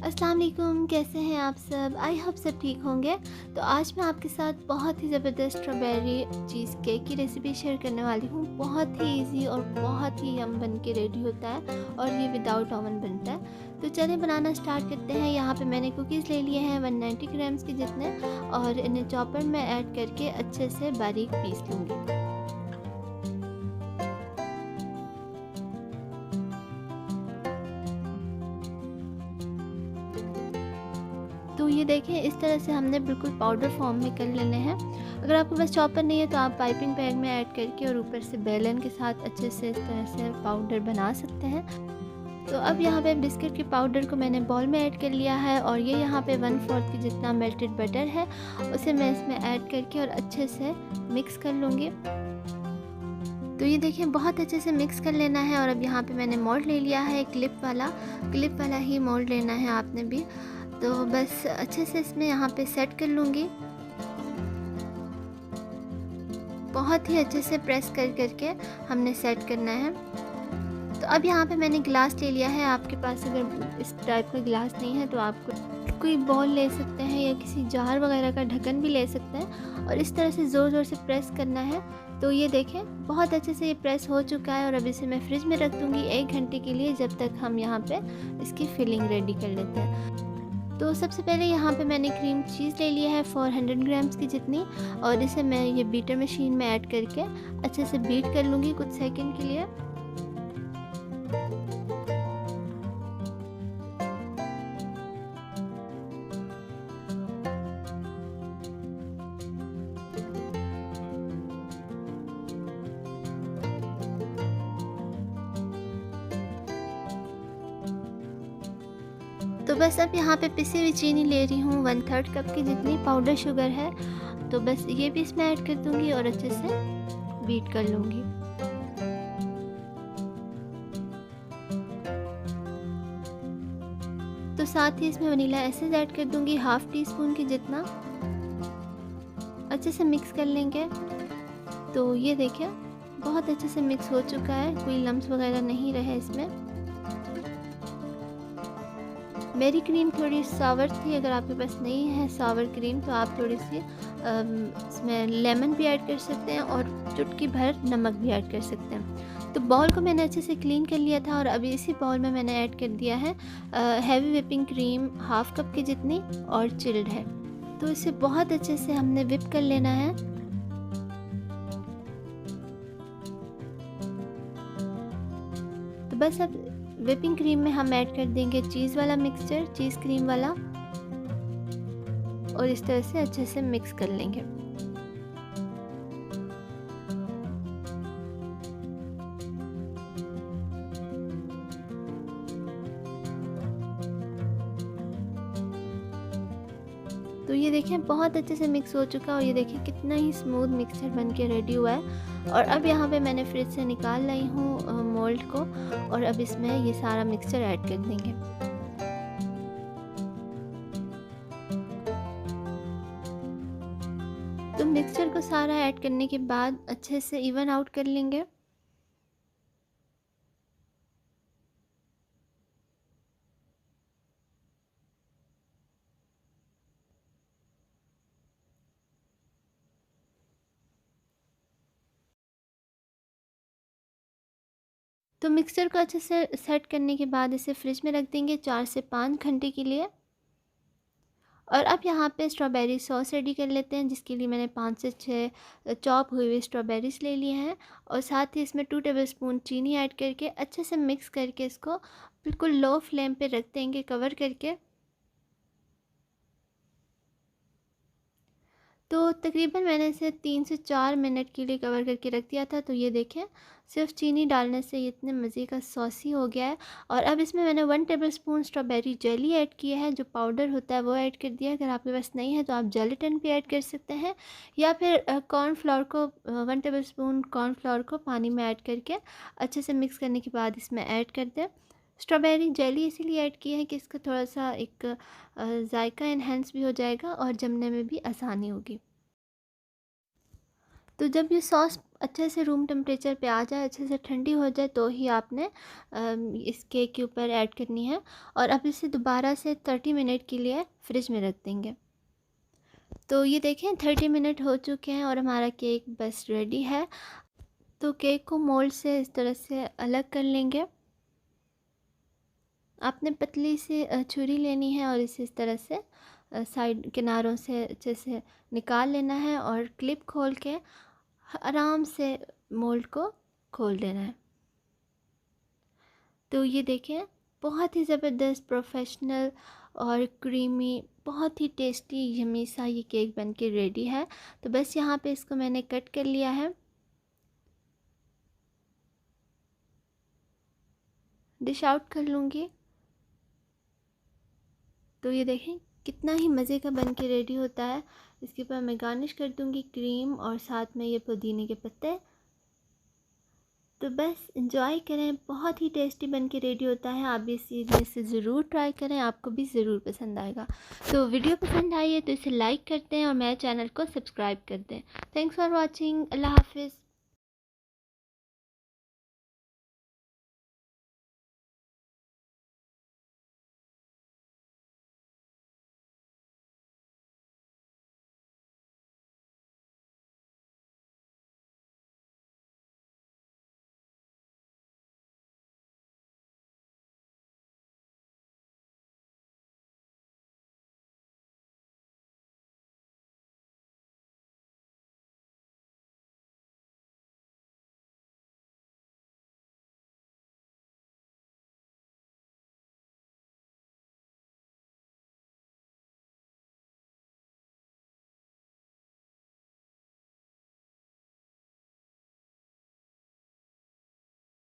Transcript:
अस्सलाम वालेकुम, कैसे हैं आप सब? आई होप सब ठीक होंगे। तो आज मैं आपके साथ बहुत ही ज़बरदस्त स्ट्रॉबेरी चीज़ केक की रेसिपी शेयर करने वाली हूँ। बहुत ही इजी और बहुत ही यम बन के रेडी होता है और ये विदाउट ओवन बनता है। तो चलिए बनाना स्टार्ट करते हैं। यहाँ पे मैंने कुकीज़ ले लिए हैं 190 ग्राम्स के जितने, और इन्हें चॉपर में ऐड करके अच्छे से बारीक पीस लूँगी। तो ये देखें, इस तरह से हमने बिल्कुल पाउडर फॉर्म में कर लेने हैं। अगर आपके पास चॉपर नहीं है तो आप पाइपिंग बैग में ऐड करके और ऊपर से बेलन के साथ अच्छे से इस तरह से पाउडर बना सकते हैं। तो अब यहाँ पे बिस्किट के पाउडर को मैंने बॉल में ऐड कर लिया है, और ये यहाँ पे 1/4 की जितना मेल्टेड बटर है उसे मैं इसमें ऐड करके और अच्छे से मिक्स कर लूँगी। तो ये देखिए, बहुत अच्छे से मिक्स कर लेना है। और अब यहाँ पे मैंने मोल्ड ले लिया है, क्लिप वाला ही मोल्ड लेना है आपने भी। तो बस अच्छे से इसमें यहाँ पे सेट कर लूँगी। बहुत ही अच्छे से प्रेस करके हमने सेट करना है। तो अब यहाँ पे मैंने गिलास ले लिया है। आपके पास अगर इस टाइप का गिलास नहीं है तो आप कोई बॉल ले सकते हैं या किसी जार वगैरह का ढक्कन भी ले सकते हैं, और इस तरह से ज़ोर से प्रेस करना है। तो ये देखें, बहुत अच्छे से ये प्रेस हो चुका है। और अब इसे मैं फ्रिज में रख दूँगी 1 घंटे के लिए, जब तक हम यहाँ पे इसकी फिलिंग रेडी कर लेते हैं। तो सबसे पहले यहाँ पे मैंने क्रीम चीज़ ले लिया है 400 ग्राम्स की जितनी, और इसे मैं ये बीटर मशीन में ऐड करके अच्छे से बीट कर लूँगी कुछ सेकंड के लिए। तो बस अब यहाँ पे पिसी हुई चीनी ले रही हूँ 1/3 कप की जितनी, पाउडर शुगर है। तो बस ये भी इसमें ऐड कर दूँगी और अच्छे से बीट कर लूँगी। तो साथ ही इसमें वनीला एसेंस ऐड कर दूँगी 1/2 टीस्पून की जितना। अच्छे से मिक्स कर लेंगे। तो ये देखिए, बहुत अच्छे से मिक्स हो चुका है, कोई लम्स वगैरह नहीं रहे इसमें। मेरी क्रीम थोड़ी सावर थी, अगर आपके पास नहीं है सावर क्रीम तो आप थोड़ी सी इसमें लेमन भी ऐड कर सकते हैं और चुटकी भर नमक भी ऐड कर सकते हैं। तो बॉल को मैंने अच्छे से क्लीन कर लिया था, और अभी इसी बॉल में मैंने ऐड कर दिया है हैवी व्हिपिंग क्रीम 1/2 कप की जितनी, और चिल्ड है। तो इसे बहुत अच्छे से हमने व्हिप कर लेना है। तो बस अब व्हिपिंग क्रीम में हम ऐड कर देंगे चीज़ वाला मिक्सचर, चीज़ क्रीम वाला, और इस तरह से अच्छे से मिक्स कर लेंगे। तो ये देखिए, बहुत अच्छे से मिक्स हो चुका है, और ये देखिए कितना ही स्मूथ मिक्सचर बन के रेडी हुआ है। और अब यहाँ पे मैंने फ्रिज से निकाल लाई हूँ मोल्ड को, और अब इसमें ये सारा मिक्सचर ऐड कर देंगे। तो मिक्सचर को सारा ऐड करने के बाद अच्छे से इवन आउट कर लेंगे। तो मिक्सचर को अच्छे से सेट करने के बाद इसे फ्रिज में रख देंगे 4 से 5 घंटे के लिए। और अब यहाँ पे स्ट्रॉबेरी सॉस रेडी कर लेते हैं, जिसके लिए मैंने 5 से 6 चॉप हुई हुई स्ट्रॉबेरीज ले लिए हैं, और साथ ही इसमें 2 टेबलस्पून चीनी ऐड करके अच्छे से मिक्स करके इसको बिल्कुल लो फ्लेम पे रख देंगे कवर करके। तो तकरीबन मैंने इसे 3 से 4 मिनट के लिए कवर करके रख दिया था। तो ये देखें, सिर्फ चीनी डालने से ये इतने मज़े का सॉसी हो गया है। और अब इसमें मैंने 1 टेबलस्पून स्ट्रॉबेरी जेली ऐड किया है, जो पाउडर होता है वो ऐड कर दिया है। अगर आपके पास नहीं है तो आप जेलेटिन भी ऐड कर सकते हैं, या फिर कॉर्नफ्लोर को 1 टेबलस्पून कॉर्नफ्लोर को पानी में ऐड करके अच्छे से मिक्स करने के बाद इसमें ऐड कर दें। स्ट्रॉबेरी जेली इसीलिए ऐड की है कि इसका थोड़ा सा एक जायका इन्हेंस भी हो जाएगा और जमने में भी आसानी होगी। तो जब ये सॉस अच्छे से रूम टेम्परेचर पे आ जाए, अच्छे से ठंडी हो जाए, तो ही आपने इस केक के ऊपर ऐड करनी है। और अब इसे दोबारा से 30 मिनट के लिए फ्रिज में रख देंगे। तो ये देखें 30 मिनट हो चुके हैं और हमारा केक बस रेडी है। तो केक को मोल्ड से इस तरह से अलग कर लेंगे। आपने पतली सी छुरी लेनी है और इसे इस तरह से साइड किनारों से अच्छे से निकाल लेना है और क्लिप खोल के आराम से मोल्ड को खोल देना है। तो ये देखें बहुत ही ज़बरदस्त, प्रोफेशनल और क्रीमी, बहुत ही टेस्टी यम्मी सा ये केक बन के रेडी है। तो बस यहाँ पे इसको मैंने कट कर लिया है, डिश आउट कर लूँगी। तो ये देखें कितना ही मज़े का बन के रेडी होता है। इसके ऊपर मैं गार्निश कर दूँगी क्रीम और साथ में ये पुदीने के पत्ते। तो बस इंजॉय करें, बहुत ही टेस्टी बन के रेडी होता है। आप भी इसे ज़रूर ट्राई करें, आपको भी ज़रूर पसंद आएगा। तो वीडियो पसंद आई है तो इसे लाइक करते हैं और मेरे चैनल को सब्सक्राइब कर दें। Thanks for watching. अल्लाह हाफिज़।